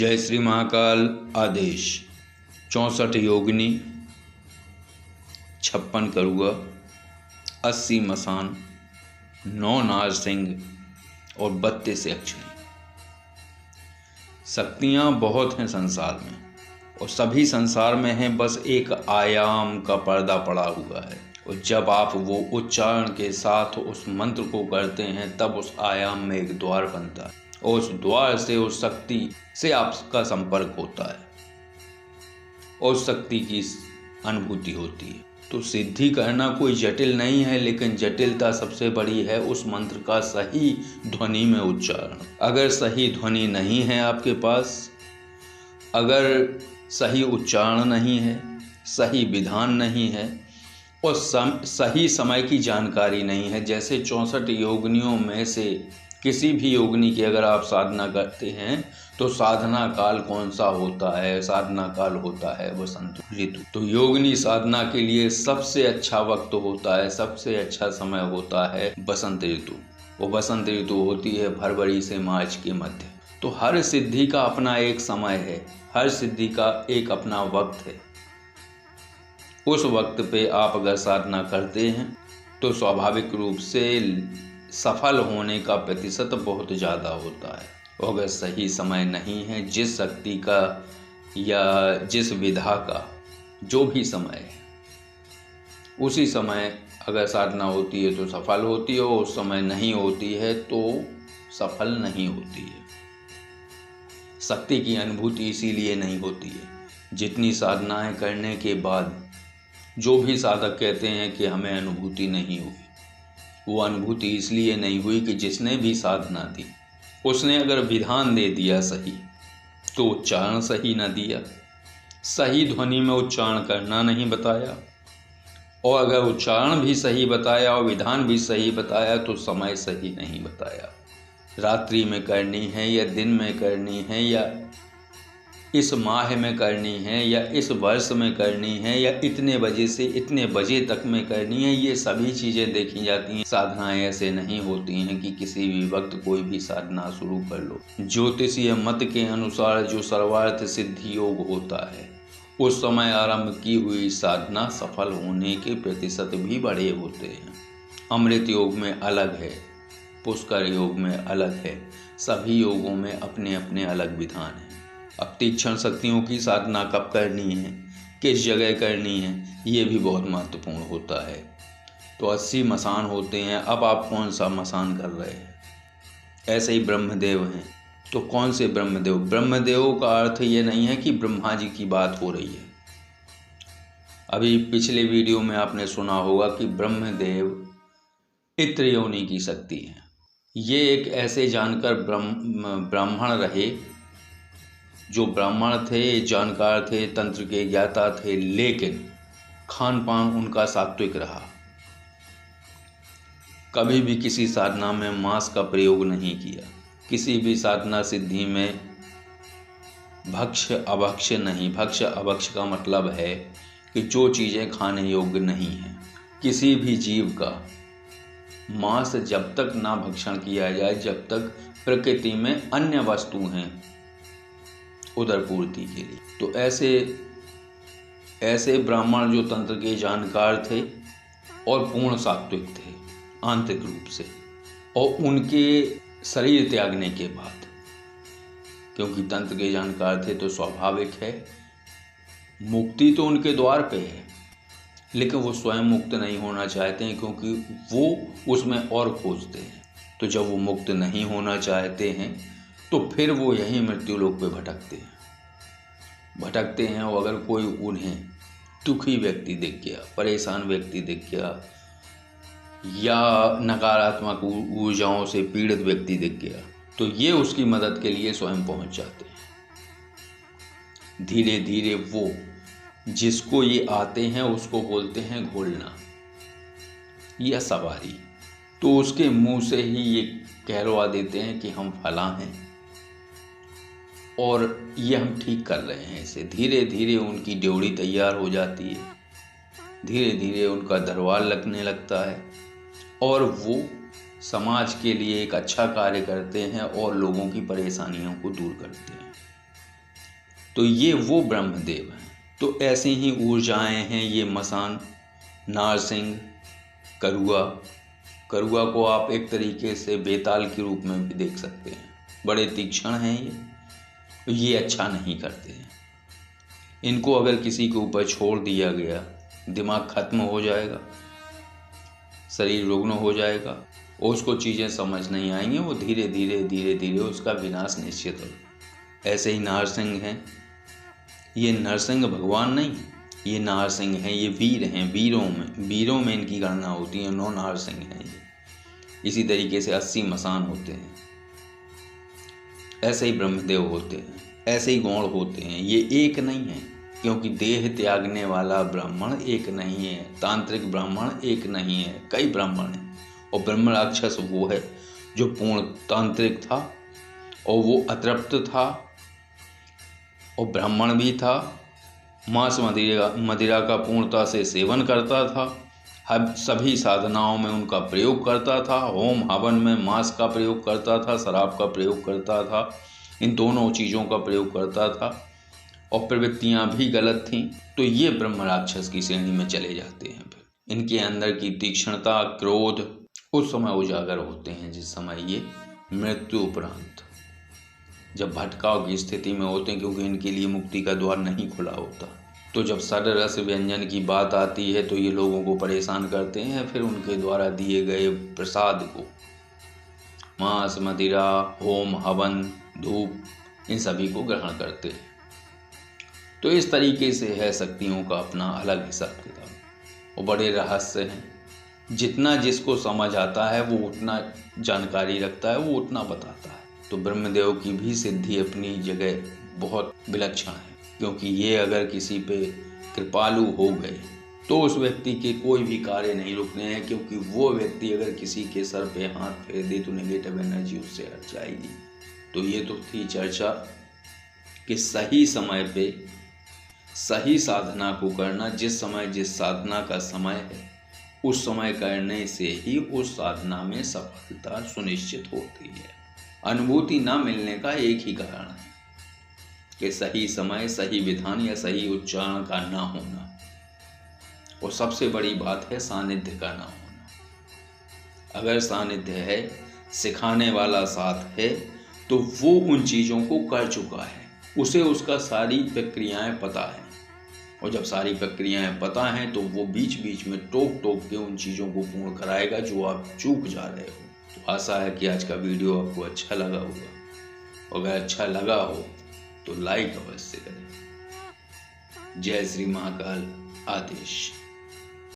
जय श्री महाकाल आदेश 64 योगिनी, 56 करुआ, 80 मसान, 9 नारसिंह और 32 यक्षिणी। शक्तियाँ बहुत हैं संसार में और सभी संसार में हैं, बस एक आयाम का पर्दा पड़ा हुआ है। और जब आप वो उच्चारण के साथ उस मंत्र को करते हैं तब उस आयाम में एक द्वार बनता है और उस द्वार से उस शक्ति से आपका संपर्क होता है और शक्ति की अनुभूति होती है। तो सिद्धि करना कोई जटिल नहीं है, लेकिन जटिलता सबसे बड़ी है उस मंत्र का सही ध्वनि में उच्चारण। अगर सही ध्वनि नहीं है आपके पास, अगर सही उच्चारण नहीं है, सही विधान नहीं है और सही समय की जानकारी नहीं है, जैसे 64 योगिनियों में से किसी भी योगिनी की अगर आप साधना करते हैं तो साधना काल कौन सा होता है? साधना काल होता है वसंत ऋतु। तो योगिनी साधना के लिए सबसे अच्छा वक्त होता है, सबसे अच्छा समय होता है बसंत ऋतु। वो बसंत ऋतु होती है फरवरी से मार्च के मध्य। तो हर सिद्धि का अपना एक समय है, हर सिद्धि का एक अपना वक्त है। उस वक्त पे आप अगर साधना करते हैं तो स्वाभाविक रूप से सफल होने का प्रतिशत बहुत ज़्यादा होता है। और अगर सही समय नहीं है, जिस शक्ति का या जिस विधा का जो भी समय है, उसी समय अगर साधना होती है तो सफल होती है और उस समय नहीं होती है तो सफल नहीं होती है। शक्ति की अनुभूति इसीलिए नहीं होती है। जितनी साधनाएं करने के बाद जो भी साधक कहते हैं कि हमें अनुभूति नहीं हुई, वो अनुभूति इसलिए नहीं हुई कि जिसने भी साधना दी उसने अगर विधान दे दिया सही तो उच्चारण सही न दिया, सही ध्वनि में उच्चारण करना नहीं बताया, और अगर उच्चारण भी सही बताया और विधान भी सही बताया तो समय सही नहीं बताया। रात्रि में करनी है या दिन में करनी है या इस माह में करनी है या इस वर्ष में करनी है या इतने बजे से इतने बजे तक में करनी है, ये सभी चीज़ें देखी जाती हैं। साधनाएं ऐसे नहीं होती हैं कि किसी भी वक्त कोई भी साधना शुरू कर लो। ज्योतिषीय मत के अनुसार जो सर्वार्थ सिद्धि योग होता है, उस समय आरंभ की हुई साधना सफल होने के प्रतिशत भी बड़े होते हैं। अमृत योग में अलग है, पुष्कर योग में अलग है, सभी योगों में अपने अपने अलग विधान हैं। अब तीक्ष्ण शक्तियों की साधना कब करनी है, किस जगह करनी है, ये भी बहुत महत्वपूर्ण होता है। तो 80 मसान होते हैं। अब आप कौन सा मसान कर रहे हैं? ऐसे ही ब्रह्मदेव हैं, तो कौन से ब्रह्मदेव? ब्रह्मदेव का अर्थ ये नहीं है कि ब्रह्मा जी की बात हो रही है। अभी पिछले वीडियो में आपने सुना होगा कि ब्रह्मदेव इत्र योनि की शक्ति है। ये एक ऐसे जानकर ब्राह्मण रहे, जो ब्राह्मण थे, जानकार थे, तंत्र के ज्ञाता थे, लेकिन खान पान उनका सात्विक रहा। कभी भी किसी साधना में मांस का प्रयोग नहीं किया, किसी भी साधना सिद्धि में भक्ष्य अभक्ष्य नहीं। भक्ष्य अभक्ष्य का मतलब है कि जो चीज़ें खाने योग्य नहीं हैं। किसी भी जीव का मांस जब तक ना भक्षण किया जाए, जब तक प्रकृति में अन्य वस्तु हैं उदर पूर्ति के लिए। तो ऐसे ब्राह्मण जो तंत्र के जानकार थे और पूर्ण सात्विक थे आंतरिक रूप से, और उनके शरीर त्यागने के बाद, क्योंकि तंत्र के जानकार थे तो स्वाभाविक है मुक्ति तो उनके द्वार पे है, लेकिन वो स्वयं मुक्त नहीं होना चाहते हैं क्योंकि वो उसमें और खोजते हैं। तो जब वो मुक्त नहीं होना चाहते हैं तो फिर वो यहीं मृत्यु लोक पे भटकते हैं। और अगर कोई उन्हें दुखी व्यक्ति दिख गया, परेशान व्यक्ति दिख गया या नकारात्मक ऊर्जाओं से पीड़ित व्यक्ति दिख गया, तो ये उसकी मदद के लिए स्वयं पहुंच जाते हैं। धीरे धीरे वो जिसको ये आते हैं उसको बोलते हैं घोलना या सवारी। तो उसके मुंह से ही ये कहलवा देते हैं कि हम फला हैं और ये हम ठीक कर रहे हैं। इसे धीरे धीरे उनकी ड्योढ़ी तैयार हो जाती है, धीरे धीरे उनका दरबार लगने लगता है और वो समाज के लिए एक अच्छा कार्य करते हैं और लोगों की परेशानियों को दूर करते हैं। तो ये वो ब्रह्मदेव हैं। तो ऐसे ही ऊर्जाएं हैं ये मसान, नारसिंह, करुआ। करुआ को आप एक तरीके से बेताल के रूप में भी देख सकते हैं। बड़े तीक्ष्ण हैं ये, तो ये अच्छा नहीं करते हैं। इनको अगर किसी के ऊपर छोड़ दिया गया, दिमाग खत्म हो जाएगा, शरीर रुग्ण हो जाएगा और उसको चीज़ें समझ नहीं आएंगी। वो धीरे धीरे उसका विनाश निश्चित हो। ऐसे ही नारसिंह हैं। ये नरसिंह भगवान नहीं, ये नारसिंह हैं, ये वीर हैं। वीरों में इनकी गणना होती है। 9 नारसिंह हैं ये। इसी तरीके से 80 मसान होते हैं। ऐसे ही ब्रह्मदेव होते हैं, ऐसे ही गौड़ होते हैं। ये एक नहीं है, क्योंकि देह त्यागने वाला ब्राह्मण एक नहीं है, तांत्रिक ब्राह्मण एक नहीं है, कई ब्राह्मण हैं। और ब्रह्म राक्षस वो है जो पूर्ण तांत्रिक था और वो अतृप्त था और ब्राह्मण भी था। मांस मदिरा का पूर्णता से सेवन करता था। हर सभी साधनाओं में उनका प्रयोग करता था। होम हवन में मांस का प्रयोग करता था, शराब का प्रयोग करता था, इन दोनों चीज़ों का प्रयोग करता था और प्रवृत्तियां भी गलत थीं। तो ये ब्रह्म राक्षस की श्रेणी में चले जाते हैं। फिर इनके अंदर की तीक्ष्णता, क्रोध उस समय उजागर होते हैं जिस समय ये मृत्यु उपरांत, जब भटकाव की स्थिति में होते हैं, क्योंकि इनके लिए मुक्ति का द्वार नहीं खुला होता। तो जब सररस व्यंजन की बात आती है तो ये लोगों को परेशान करते हैं। फिर उनके द्वारा दिए गए प्रसाद को, मांस मदिरा, होम हवन, धूप, इन सभी को ग्रहण करते हैं। तो इस तरीके से है शक्तियों का अपना अलग हिसाब किताब और बड़े रहस्य हैं। जितना जिसको समझ आता है वो उतना जानकारी रखता है, वो उतना बताता है। तो ब्रह्मदेव की भी सिद्धि अपनी जगह बहुत विलक्षण है, क्योंकि ये अगर किसी पे कृपालु हो गए तो उस व्यक्ति के कोई भी कार्य नहीं रुकने हैं, क्योंकि वो व्यक्ति अगर किसी के सर पे हाथ फेर दे तो नेगेटिव एनर्जी उससे हट जाएगी। तो ये तो थी चर्चा कि सही समय पे सही साधना को करना। जिस समय जिस साधना का समय है उस समय करने से ही उस साधना में सफलता सुनिश्चित होती है। अनुभूति ना मिलने का एक ही कारण है कि सही समय, सही विधान या सही उच्चारण का ना होना। और सबसे बड़ी बात है सानिध्य का ना होना। अगर सानिध्य है, सिखाने वाला साथ है, तो वो उन चीज़ों को कर चुका है, उसे उसका सारी प्रक्रियाएं पता है। और जब सारी प्रक्रियाएं पता हैं तो वो बीच बीच में टोक के उन चीज़ों को पूर्ण कराएगा जो आप चूक जा रहे हो। तो आशा है कि आज का वीडियो आपको अच्छा लगा होगा। अगर अच्छा लगा हो तो लाइक अवश्य करें। जय श्री महाकाल। आदेश।